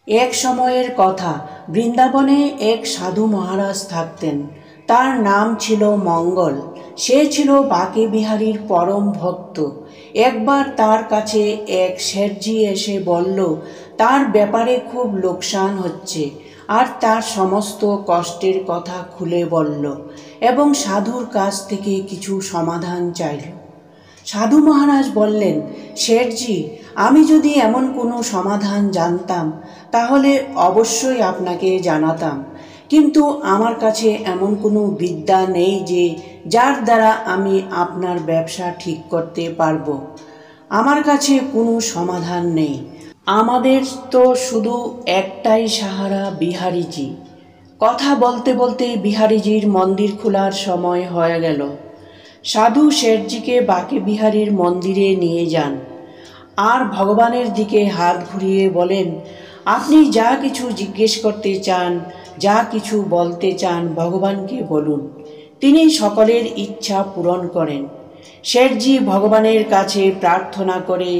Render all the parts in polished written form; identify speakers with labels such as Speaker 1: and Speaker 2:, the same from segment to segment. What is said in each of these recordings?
Speaker 1: এক সময়ের কথা, বৃন্দাবনে এক সাধু মহারাজ থাকতেন। তার নাম ছিল মঙ্গল। সে ছিল বাঁকে বিহারীর পরম ভক্ত। একবার তার কাছে এক শেঠজি এসে বলল তার ব্যাপারে খুব লোকসান হচ্ছে, আর তার সমস্ত কষ্টের কথা খুলে বলল এবং সাধুর কাছ থেকে কিছু সমাধান চাইল। সাধু মহারাজ বললেন, শেঠজি, আমি যদি এমন কোনো সমাধান জানতাম তাহলে অবশ্যই আপনাকে জানাতাম, কিন্তু আমার কাছে এমন কোনো বিদ্যা নেই যে যার দ্বারা আমি আপনার ব্যবসা ঠিক করতে পারবো। আমার কাছে কোনো সমাধান নেই। আমাদের তো শুধু একটাই সাহারা, বিহারীজি। কথা বলতে বলতে বিহারীজির মন্দির খোলার সময় হয়ে গেল। সাধু শেঠজিকে বাঁকে বিহারীর মন্দিরে নিয়ে যান আর ভগবানের দিকে হাত ঘুরিয়ে বলেন, আপনি যা কিছু জিজ্ঞেস করতে চান, যা কিছু বলতে চান, ভগবানকে বলুন। তিনি সকলের ইচ্ছা পূরণ করেন। শেঠজি ভগবানের কাছে প্রার্থনা করে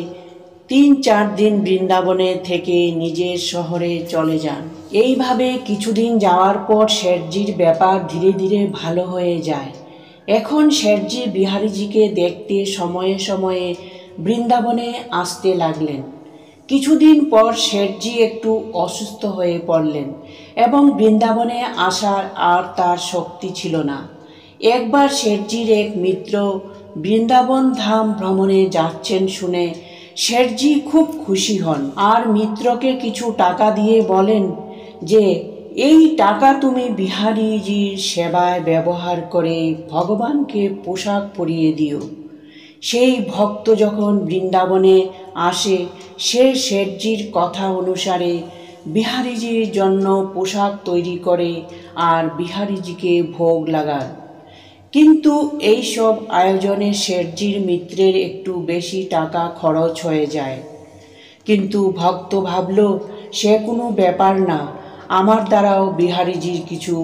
Speaker 1: 3-4 দিন বৃন্দাবনে থেকে নিজের শহরে চলে যান। এইভাবে কিছুদিন যাওয়ার পর শেঠজির ব্যাপার ধীরে ধীরে ভালো হয়ে যায়। এখন শেঠজি বিহারীজিকে দেখতে সময়ে সময়ে বৃন্দাবনে আসতে লাগলেন। কিছুদিন পর শেঠজি একটু অসুস্থ হয়ে পড়লেন এবং বৃন্দাবনে আসার আর তার শক্তি ছিল না। একবার শেঠজির এক মিত্র বৃন্দাবন ধাম ভ্রমণে যাচ্ছেন শুনে শেঠজি খুব খুশি হন আর মিত্রকে কিছু টাকা দিয়ে বলেন যে এই টাকা তুমি বিহারীজির সেবায় ব্যবহার করে ভগবানকে পোশাক পরিয়ে দিও। সেই ভক্ত যখন বৃন্দাবনে আসে সে শেঠজির কথা অনুসারে বিহারীজির জন্য পোশাক তৈরি করে আর বিহারীজিকে ভোগ লাগায়। কিন্তু এই সব আয়োজনে শেঠজির মিত্রের একটু বেশি টাকা খরচ হয়ে যায়। কিন্তু ভক্ত ভাবল সে কোনো ব্যাপার না, আমার দ্বারাও বিহারীজির কিছু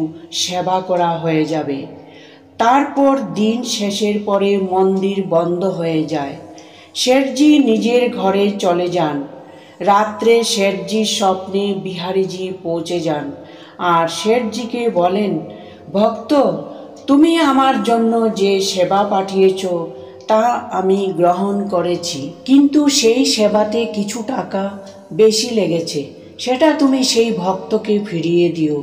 Speaker 1: সেবা করা হয়ে যাবে। তারপর দিন শেষের পরে মন্দির বন্ধ হয়ে যায়। শেঠজি নিজের ঘরে চলে যান। রাত্রে শেঠজির স্বপ্নে বিহারীজি পৌঁছে যান আর শেঠজিকে বলেন, ভক্ত, তুমি আমার জন্য যে সেবা পাঠিয়েছ তা আমি গ্রহণ করেছি, কিন্তু সেই সেবাতে কিছু টাকা বেশি লেগেছে, সেটা তুমি সেই ভক্তকে ফিরিয়ে দিও।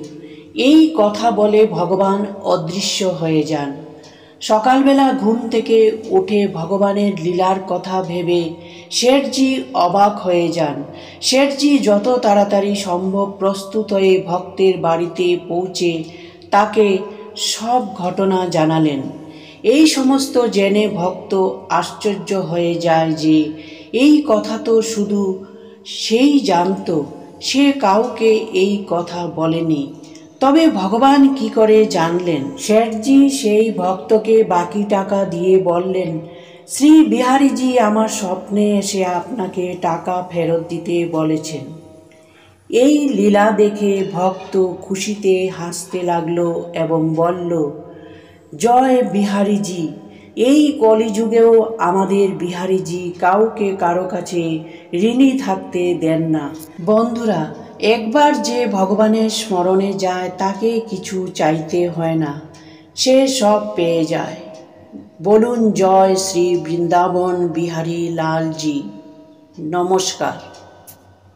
Speaker 1: এই কথা বলে ভগবান অদৃশ্য হয়ে যান। সকালবেলা ঘুম থেকে উঠে ভগবানের লীলার কথা ভেবে শেঠজি অবাক হয়ে যান। শেঠজি যত তাড়াতাড়ি সম্ভব প্রস্তুত হয়ে ভক্তের বাড়িতে পৌঁছে তাকে সব ঘটনা জানালেন। এই সমস্ত জেনে ভক্ত আশ্চর্য হয়ে যায় যে এই কথা তো শুধু সেই জানত, সে কাউকে এই কথা বলেনি। তবে ভগবান কি করে জানলেন? শেঠজি সেই ভক্তকে বাকি টাকা দিয়ে বললেন, শ্রী বিহারীজি আমার স্বপ্নে এসে আপনাকে টাকা ফেরত দিতে বলেছেন। এই লীলা দেখে ভক্ত খুশিতে হাসতে লাগলো এবং বলল, জয় বিহারীজি। এই কলিযুগেও আমাদের বিহারীজি কাউকে কারো কাছে ঋণী থাকতে দেন না। বন্ধুরা, একবার যে ভগবানের স্মরণে যায় তাকে কিছু চাইতে হয় না, সে সব পেয়ে যায়। বলুন জয় শ্রী বৃন্দাবন বিহারী লালজি। নমস্কার।